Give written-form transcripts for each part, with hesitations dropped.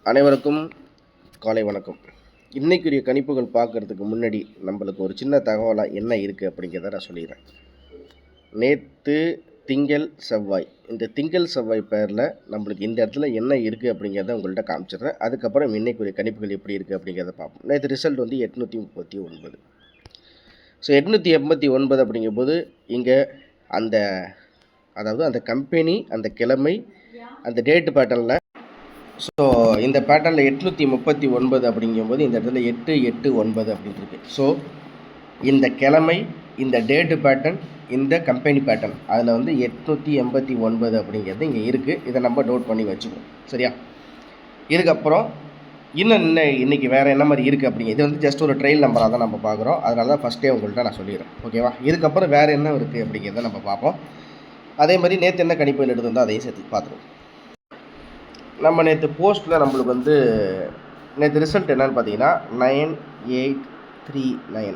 அனைவருக்கும் காலை வணக்கம். இன்றைக்குரிய கணிப்புகள் பார்க்குறதுக்கு முன்னாடி நம்மளுக்கு ஒரு சின்ன தகவலாக என்ன இருக்குது அப்படிங்கிறத நான் சொல்லிடுறேன். நேற்று திங்கள் செவ்வாய், இந்த திங்கள் செவ்வாய் பேரில் நம்மளுக்கு இந்த இடத்துல என்ன இருக்குது அப்படிங்கிறத உங்கள்கிட்ட காமிச்சிடுறேன். அதுக்கப்புறம் இன்றைக்குரிய கணிப்புகள் எப்படி இருக்குது அப்படிங்கிறத பார்ப்போம். நேற்று ரிசல்ட் வந்து 839. ஸோ 889 அப்படிங்கும்போது இங்கே அந்த கம்பெனி, அந்த கிழமை, அந்த டேட்டு பேட்டர்னில், ஸோ இந்த பேட்டர்னில் 839 அப்படிங்கும்போது இந்த இடத்துல 889 அப்படின்ட்டு இருக்குது. ஸோ இந்த கிழமை, இந்த டேட்டு பேட்டர்ன், இந்த கம்பெனி பேட்டர்ன், அதில் வந்து 889 அப்படிங்கிறது இங்கே இருக்குது. இதை நம்ம நோட் பண்ணி வச்சுக்குவோம். சரியா? இதுக்கப்புறம் இன்னும் இன்றைக்கி வேறு என்ன மாதிரி இருக்குது அப்படிங்க, இது வந்து ஜஸ்ட் ஒரு ட்ரெயில் நம்பராக தான் நம்ம பார்க்குறோம். அதனால தான் ஃபஸ்ட்டே உங்கள்கிட்ட நான் சொல்லிடுறேன். ஓகேவா? இதுக்கப்புறம் வேறு என்ன இருக்குது அப்படிங்கிறத நம்ம பார்ப்போம். அதே மாதிரி நேற்று என்ன கணிப்புகள் எடுத்திருந்தோம் அதையும் சேர்த்து பார்த்துருவோம். நம்ம நேற்று போஸ்ட்டில் நம்மளுக்கு வந்து நேற்று ரிசல்ட் என்னென்னு பார்த்தீங்கன்னா 9839.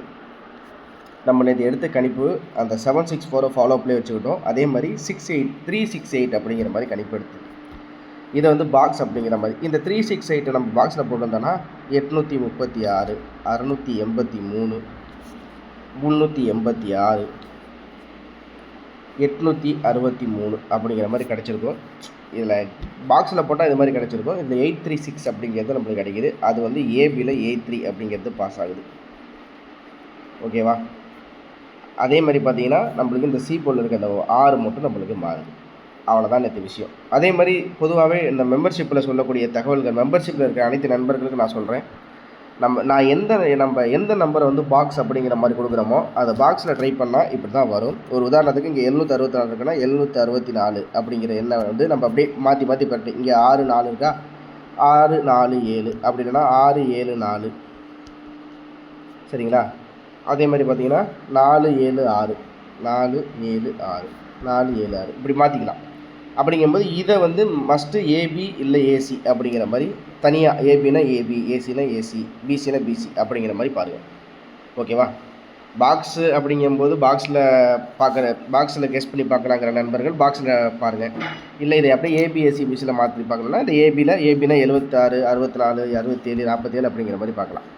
நம்ம நேற்று எடுத்த கணிப்பு அந்த 764 ஃபாலோ அப்லேயே வச்சுக்கிட்டோம். அதே மாதிரி 368 அப்படிங்கிற மாதிரி கணிப்பு எடுத்து இதை வந்து பாக்ஸ் அப்படிங்கிற மாதிரி இந்த 368 நம்ம பாக்ஸில் போட்டிருந்தோன்னா 836, 683, 386, 863 அப்படிங்கிற மாதிரி கிடச்சிருக்கும். இதில் பாக்ஸில் போட்டால் இது மாதிரி கிடச்சிருக்கும். இதில் 836 அப்படிங்கிறது நம்மளுக்கு கிடைக்கிது. அது வந்து ஏபியில் A3 அப்படிங்கிறது பாஸ் ஆகுது. ஓகேவா? அதே மாதிரி பார்த்தீங்கன்னா நம்மளுக்கு இந்த சி போல் இருக்க அந்த 6 மட்டும் நம்மளுக்கு மாறுது. அவ்வளோதான் நேற்று விஷயம். அதே மாதிரி பொதுவாகவே இந்த மெம்பர்ஷிப்பில் சொல்லக்கூடிய தகவல்கள், மெம்பர்ஷிப்பில் இருக்க அனைத்து நண்பர்களுக்கு நான் சொல்கிறேன், நான் எந்த நம்பரை வந்து பாக்ஸ் அப்படிங்கிற மாதிரி கொடுக்குறோமோ அதை பாக்ஸில் ட்ரை பண்ணால் இப்படி தான் வரும். ஒரு உதாரணத்துக்கு இங்கே 764 இருக்குன்னா 764 அப்படிங்கிற எண்ணை வந்து நம்ம அப்படியே மாற்றி பட்டு இங்கே 64 இருக்கா, 647 அப்படி இல்லைன்னா 674. சரிங்களா? அதே மாதிரி பார்த்தீங்கன்னா 476, 476, 476 இப்படி மாற்றிக்கலாம். அப்படிங்கும்போது இதை வந்து மஸ்ட்டு ஏபி இல்லை ஏசி அப்படிங்கிற மாதிரி தனியாக, ஏபினா ஏபி, ஏசினா ஏசி, பிசினா பிசி அப்படிங்கிற மாதிரி பாருங்கள். ஓகேவா? பாக்ஸு அப்படிங்கும்போது பாக்ஸில் கெஸ் பண்ணி பார்க்கலாங்கிற நண்பர்கள் பாக்ஸில் பாருங்கள். இல்லை இதை அப்படியே ஏபி ஏசி பிசியில் மாற்றி பார்க்கணுன்னா இந்த ஏபினா 76, 64, 67, 47 அப்படிங்கிற மாதிரி பார்க்கலாம்.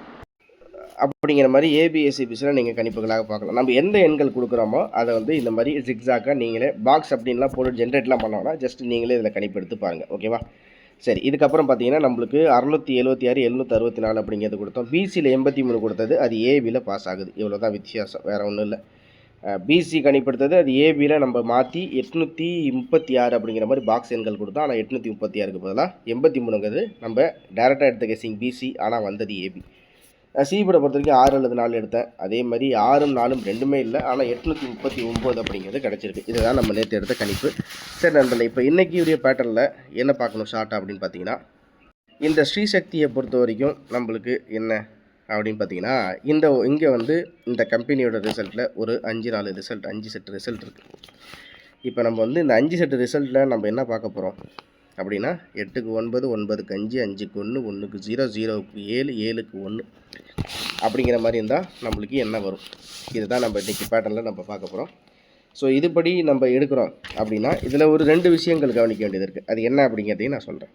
அப்படிங்கிற மாதிரி ஏபிஎஸ்சிபிஸில் நீங்கள் கணிப்புகளாக பார்க்கலாம். நம்ம எந்த எண்கள் கொடுக்குறோமோ அதை வந்து இந்த மாதிரி ஜிக்ஸாக்காக நீங்களே பாக்ஸ் அப்படின்லாம் போட்டு ஜென்ரேட்லாம் பண்ணோன்னா ஜஸ்ட் நீங்களே இதில் கணிப்பு எடுத்து பாருங்கள். ஓகேவா? சரி, இதுக்கப்புறம் பார்த்தீங்கன்னா நம்மளுக்கு 676, 764 அப்படிங்கிறது கொடுத்தோம். பிசியில் 83 கொடுத்தது, அது ஏபியில் பாஸ் ஆகுது. இவ்வளோ தான் வித்தியாசம், வேறு ஒன்றும் இல்லை. பிசி கணிப்படுத்தது அது ஏபியில் நம்ம மாற்றி 836 அப்படிங்கிற மாதிரி பாக்ஸ் எண்கள் கொடுத்தோம். ஆனால் 836க்கு பதிலாக 83ங்கிறது நம்ம டேரெக்டாக எடுத்த கெஸிங் பிசி, ஆனால் வந்தது ஏபி. சிபியோட பொறுத்த வரைக்கும் 6 அல்லது 4 எடுத்தேன். அதே மாதிரி 6ம் 4ம் ரெண்டுமே இல்லை, ஆனால் 839 அப்படிங்கிறது கிடச்சிருக்கு. இதுதான் நம்ம நேற்று எடுத்த கணிப்பு. சரி நண்பர்களே, இப்போ இன்றைக்கி உரிய பேட்டர்னில் என்ன பார்க்கணும் ஷார்ட்டாக அப்படின்னு பார்த்தீங்கன்னா, இந்த ஸ்ரீசக்தியை பொறுத்த வரைக்கும் நம்மளுக்கு என்ன அப்படின்னு பார்த்தீங்கன்னா, இங்கே வந்து இந்த கம்பெனியோட ரிசல்ட்டில் ஒரு 5 செட் ரிசல்ட் இருக்குது. இப்போ நம்ம வந்து இந்த 5 செட் ரிசல்ட்டில் நம்ம என்ன பார்க்க போகிறோம் அப்படின்னா, 8க்கு 9, 9க்கு 5, 5க்கு 1, 1க்கு 0, 0க்கு 7, 7க்கு 1 அப்படிங்கிற மாதிரி இருந்தால் நம்மளுக்கு என்ன வரும், இதுதான் நம்ம இன்றைக்கி பேட்டர்னில் நம்ம பார்க்க போகிறோம். ஸோ இதுபடி நம்ம எடுக்கிறோம் அப்படின்னா இதில் ஒரு 2 விஷயங்கள் கவனிக்க வேண்டியது இருக்குது. அது என்ன அப்படிங்கிறதையும் நான் சொல்கிறேன்.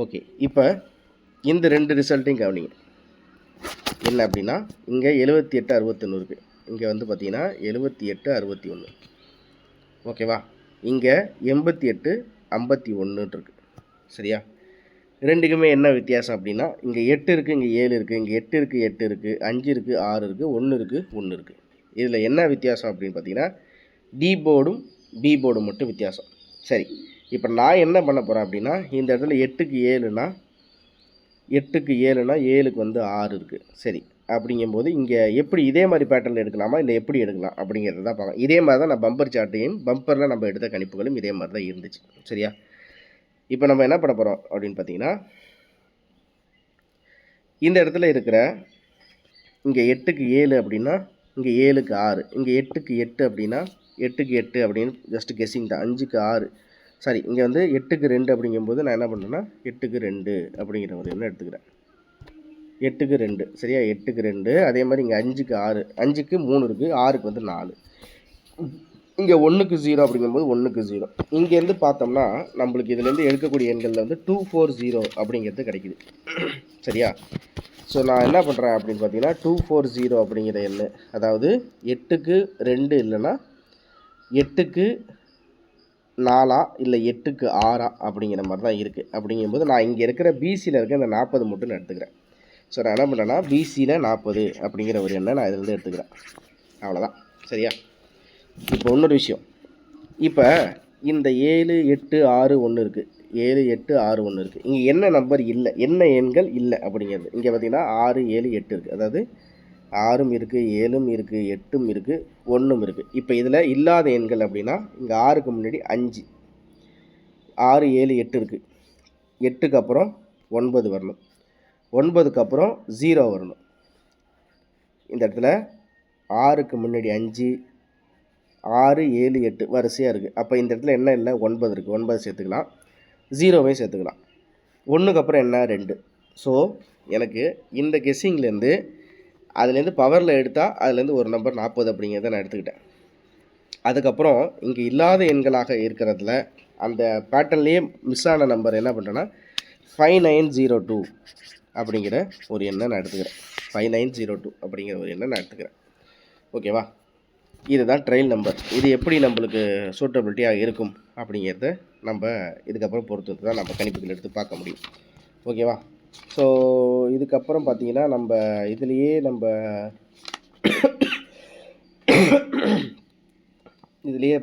ஓகே, இப்போ இந்த 2 ரிசல்ட்டையும் கவனிங்க. என்ன அப்படின்னா, இங்கே 78, 61 இருக்குது. இங்கே வந்து பார்த்திங்கன்னா 78, 61. ஓகேவா? இங்கே 88, 51 இருக்குது. சரியா? ரெண்டுக்குமே என்ன வித்தியாசம் அப்படின்னா, இங்கே 8 இருக்குது, இங்கே 7 இருக்குது, இங்கே 8 இருக்குது, 8 இருக்குது, 5 இருக்குது, 6 இருக்குது, 1 இருக்குது, 1 இருக்குது. இதில் என்ன வித்தியாசம் அப்படின்னு பார்த்தீங்கன்னா, டி போர்டும் பி போர்டும் மட்டும் வித்தியாசம். சரி, இப்போ நான் என்ன பண்ண போகிறேன் அப்படின்னா, இந்த இடத்துல 8க்கு 7னா 7க்கு வந்து 6 இருக்குது. சரி, அப்படிங்கும்போது இங்கே எப்படி இதே மாதிரி பேட்டர்னில் எடுக்கலாமா இல்லை எப்படி எடுக்கலாம் அப்படிங்கிறத தான் பார்க்கலாம். இதே மாதிரி தான் நான் பம்பர் சார்ட்டையும், பம்பரில் நம்ம எடுத்த கணிப்புகளும் இதே மாதிரி தான் இருந்துச்சு. சரியா? இப்போ நம்ம என்ன பண்ண போகிறோம் அப்படின்னு பார்த்தீங்கன்னா, இந்த இடத்துல இருக்கிற இங்கே 8க்கு 7 அப்படின்னா இங்கே 7க்கு 6, இங்கே 8க்கு 8 அப்படின்னா 8க்கு 8 அப்படின்னு ஜஸ்ட் கெஸ்ஸிங் தான். 5க்கு 6, சாரி, இங்கே வந்து 8க்கு 2 அப்படிங்கும்போது நான் என்ன பண்ணுறேன்னா 8க்கு 2 அப்படிங்கிற ஒரு எண்ணம் எடுத்துக்கிறேன். 8க்கு 2, சரியா? 8க்கு 2. அதே மாதிரி இங்கே 5க்கு 6, 5க்கு 3 இருக்குது, 6க்கு வந்து 4. இங்கே 1க்கு 0 அப்படிங்கும்போது 1க்கு 0. இங்கேருந்து பார்த்தோம்னா நம்மளுக்கு இதுலேருந்து எடுக்கக்கூடிய எண்களில் வந்து 240 அப்படிங்கிறது கிடைக்குது. சரியா? ஸோ நான் என்ன பண்ணுறேன் அப்படின்னு பார்த்தீங்கன்னா 240 அப்படிங்கிற எண், அதாவது 8க்கு 2 இல்லைன்னா 8க்கு 4 இல்லை 8க்கு 6 அப்படிங்கிற மாதிரி தான் இருக்குது. அப்படிங்கும்போது நான் இங்கே இருக்கிற பிசியில் இருக்க இந்த 40 மட்டும் நான் எடுத்துக்கிறேன். ஸோ நான் என்ன பண்ணுறேன்னா பிசியில் 40 அப்படிங்கிற ஒரு எண்ணை நான் இதிலேருந்து எடுத்துக்கிறேன். அவ்வளோதான். சரியா? இப்போ இன்னொரு விஷயம், இப்போ இந்த 7 8 6 1 இருக்குது, 7 8 6 1 இருக்குது. இங்கே என்ன நம்பர் இல்லை, என்ன எண்கள் இல்லை அப்படிங்கிறது இங்கே பார்த்தீங்கன்னா 6 7 8 இருக்குது. அதாவது 6ம் இருக்குது, 7ம் இருக்குது, 8ம் இருக்குது, 1ம் இருக்குது. இப்போ இதில் இல்லாத எண்கள் அப்படின்னா இங்கே 6க்கு முன்னாடி 5, 6 7 8 இருக்குது. 8க்கு அப்புறம் 9 வரணும், 9க்கு அப்புறம் 0 வரணும். இந்த இடத்துல 6க்கு முன்னாடி 5, 6 7 8 வரிசையாக இருக்குது. அப்போ இந்த இடத்துல என்ன இல்லை, 9 இருக்குது. 9 சேர்த்துக்கலாம், 0வையும் சேர்த்துக்கலாம். 1க்கு அப்புறம் என்ன, 2. ஸோ எனக்கு இந்த கெஸ்ஸிங்லேருந்து அதுலேருந்து பவரில் எடுத்தால் அதுலேருந்து ஒரு நம்பர் 40 அப்படிங்கிறத நான் எடுத்துக்கிட்டேன். அதுக்கப்புறம் இங்கே இல்லாத எண்களாக இருக்கிறதுல அந்த பேட்டர்ன்லேயே மிஸ் ஆன நம்பர் என்ன பண்ணுறேன்னா 5902 அப்படிங்கிற ஒரு எண்ணை நான் எடுத்துக்கிறேன். 5902 அப்படிங்கிற ஒரு எண்ணை நான் எடுத்துக்கிறேன். ஓகேவா? இதுதான் ட்ரையல் நம்பர். இது எப்படி நம்மளுக்கு சூட்டபிலிட்டியாக இருக்கும் அப்படிங்கிறத நம்ம இதுக்கப்புறம் பொறுத்து தான் நம்ம கணிப்புகள் எடுத்து பார்க்க முடியும். ஓகேவா? ஸோ இதுக்கப்புறம் பார்த்தீங்கன்னா நம்ம இதுலேயே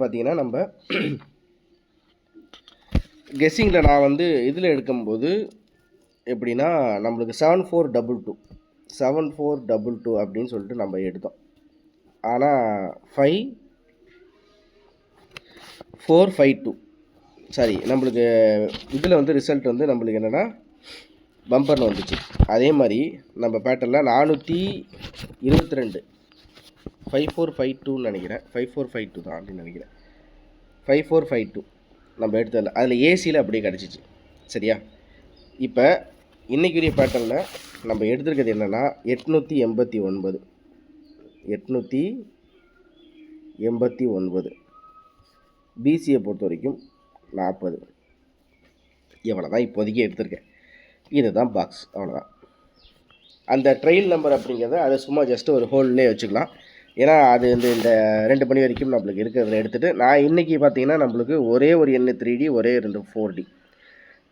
பார்த்தீங்கன்னா நம்ம கெஸ்ஸிங்கில் நான் வந்து இதில் எடுக்கும்போது எப்படின்னா நம்மளுக்கு 7422 அப்படின்னு சொல்லிட்டு நம்ம எடுத்தோம். ஆனால் 5452 சாரி, நம்மளுக்கு இதில் வந்து ரிசல்ட் வந்து நம்மளுக்கு என்னென்னா பம்பரில் வந்துச்சு. அதே மாதிரி நம்ம பேட்டர்னில் 422 5452 நினைக்கிறேன், 5452 தான் அப்படின்னு நினைக்கிறேன். 5452 நம்ம எடுத்ததில்ல, அதில் ஏசியில் அப்படியே கிடச்சிச்சு. சரியா? இப்போ இன்றைக்குரிய பேட்டர்னில் நம்ம எடுத்துருக்கிறது என்னென்னா 889 பிசியை பொறுத்த வரைக்கும் 40. இவ்வளோ தான் இப்போதைக்கு எடுத்திருக்கேன். இதுதான் பாக்ஸ், அவ்வளோதான். அந்த ட்ரையல் நம்பர் அப்படிங்கிறத அதை சும்மா ஜஸ்ட்டு ஒரு ஹோல்லே வச்சுக்கலாம். ஏன்னா அது இந்த 2 மணி வரைக்கும் நம்மளுக்கு இருக்கிறத எடுத்துகிட்டு நான் இன்றைக்கி பார்த்தீங்கன்னா நம்மளுக்கு ஒரே ஒரு எண் 3D, ஒரே 2 4D.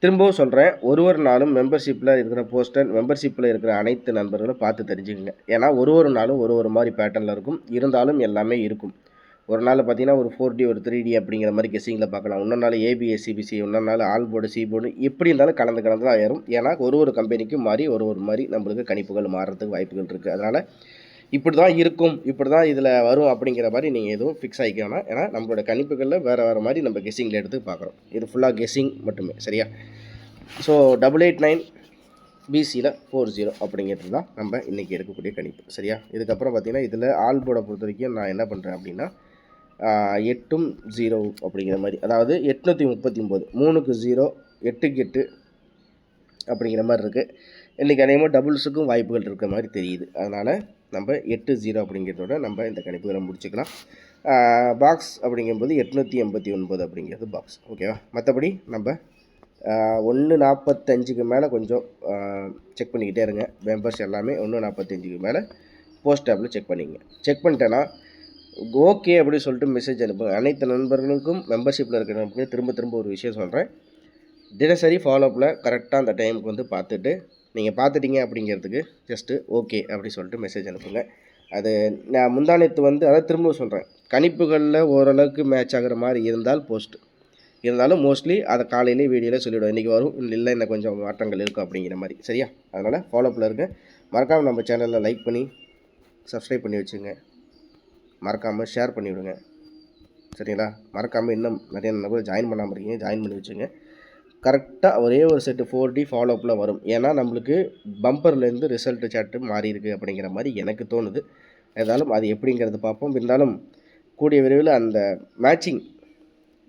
திரும்பவும் சொல்கிறேன், ஒரு நாளும் மெம்பர்ஷிப்பில் இருக்கிற போஸ்டர், மெம்பர்ஷிப்பில் இருக்கிற அனைத்து நண்பர்களும் பார்த்து தெரிஞ்சுக்கங்க. ஏன்னா ஒரு நாளும் ஒரு மாதிரி பேட்டர்னில் இருக்கும், இருந்தாலும் எல்லாமே இருக்கும். ஒரு நாள் பார்த்தீங்கன்னா ஒரு 4D ஒரு 3D அப்படிங்கிற மாதிரி கெஸ்ஸிங்கில் பார்க்கலாம். இன்னொரு நாள் ஏபிஎஸ்சிபிசி, இன்னொரு நாள் ஆல் போர்டு சி போர்டு, எப்படி இருந்தாலும் கலந்து தான் ஏறும். ஏன்னா ஒரு கம்பெனிக்கும் மாறி ஒரு மாதிரி நம்மளுக்கு கணிப்புகள் மாறுறதுக்கு வாய்ப்புகள் இருக்குது. அதனால் இப்படி தான் இருக்கும், இப்படி தான் இதில் வரும் அப்படிங்கிற மாதிரி நீங்கள் எதுவும் ஃபிக்ஸ் ஆகிக்கணும். ஏன்னா நம்மளோட கணிப்புகளில் வேறு மாதிரி நம்ம கெஸ்ஸிங்கில் எடுத்து பார்க்குறோம். இது ஃபுல்லாக கெஸ்ஸிங் மட்டுமே. சரியா? ஸோ 889 பிசியில் 40 அப்படிங்கிறது தான் நம்ம இன்றைக்கி எடுக்கக்கூடிய கணிப்பு. சரியா? இதுக்கப்புறம் பார்த்திங்கன்னா இதில் ஆல் போர்டை பொறுத்த வரைக்கும் நான் என்ன பண்ணுறேன் அப்படின்னா 8ம் 0 அப்படிங்கிற மாதிரி, அதாவது 839 3க்கு 0 8க்கு 8 அப்படிங்கிற மாதிரி இருக்குது. இன்றைக்கி அதிகமாக டபுள்ஸுக்கும் வாய்ப்புகள் இருக்கிற மாதிரி தெரியுது. அதனால் நம்ம 80 அப்படிங்கிறதோட நம்ம இந்த கணிப்புகளை முடிச்சுக்கலாம். பாக்ஸ் அப்படிங்கும்போது 889 அப்படிங்கிறது பாக்ஸ். ஓகேவா? மற்றபடி நம்ம 1:45க்கு மேலே கொஞ்சம் செக் பண்ணிக்கிட்டே இருங்க. மெம்பர்ஸ் எல்லாமே 1:45க்கு மேலே போஸ்ட் டேப்பில் செக் பண்ணிக்கங்க. செக் பண்ணிட்டேன்னா ஓகே அப்படின்னு சொல்லிட்டு மெசேஜ் அனுப்புங்க. அனைத்து நண்பர்களுக்கும் மெம்பர்ஷிப்பில் இருக்கிற நண்பர்களுக்கு திரும்ப ஒரு விஷயம் சொல்கிறேன், தினசரி ஃபாலோஅப்பில் கரெக்டாக அந்த டைமுக்கு வந்து பார்த்துட்டு நீங்கள் பார்த்துட்டீங்க அப்படிங்கிறதுக்கு ஜஸ்ட்டு ஓகே அப்படி சொல்லிட்டு மெசேஜ் அனுப்புங்க. அது நான் முந்தானத்து வந்து அதாவது திரும்ப சொல்கிறேன், கணிப்புகளில் ஓரளவுக்கு மேட்ச் ஆகிற மாதிரி இருந்தால் போஸ்ட், இருந்தாலும் மோஸ்ட்லி அதை காலையிலே வீடியோவில் சொல்லிவிடுவோம், இன்றைக்கி வரும் இல்லை இன்னும் கொஞ்சம் மாற்றங்கள் இருக்கும் அப்படிங்கிற மாதிரி. சரியா? அதனால் ஃபாலோஅப்பில் இருக்க மறக்காமல் நம்ம சேனலில் லைக் பண்ணி சப்ஸ்கிரைப் பண்ணி வச்சுங்க. மறக்காமல் ஷேர் பண்ணிவிடுங்க. சரிங்களா? மறக்காமல் இன்னும் நிறைய நண்பர்கள் ஜாயின் பண்ணாமல் இருக்கீங்க, ஜாயின் பண்ணி வச்சுங்க. கரெக்டாக ஒரே ஒரு செட்டு 4D ஃபாலோஅப்பில் வரும். ஏன்னா நம்மளுக்கு பம்பர்லேருந்து ரிசல்ட்டு சார்ட்டு மாறி இருக்குது அப்படிங்கிற மாதிரி எனக்கு தோணுது. இருந்தாலும் அது எப்படிங்கிறது பார்ப்போம். இருந்தாலும் கூடிய விரைவில் அந்த மேட்சிங்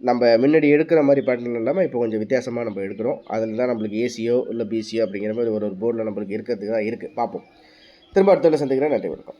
நம்ம முன்னாடி எடுக்கிற மாதிரி பேட்டர்ன் இல்லாமல் இப்போ கொஞ்சம் வித்தியாசமாக நம்ம எடுக்கிறோம். அதில் தான் நம்மளுக்கு ஏசியோ இல்லை பிசியோ அப்படிங்கிற மாதிரி ஒரு போர்டில் நம்மளுக்கு இருக்கிறதுக்கு தான் இருக்குது. பார்ப்போம். திரும்ப அடுத்த சந்திக்கிறேன். நன்றி, வணக்கம்.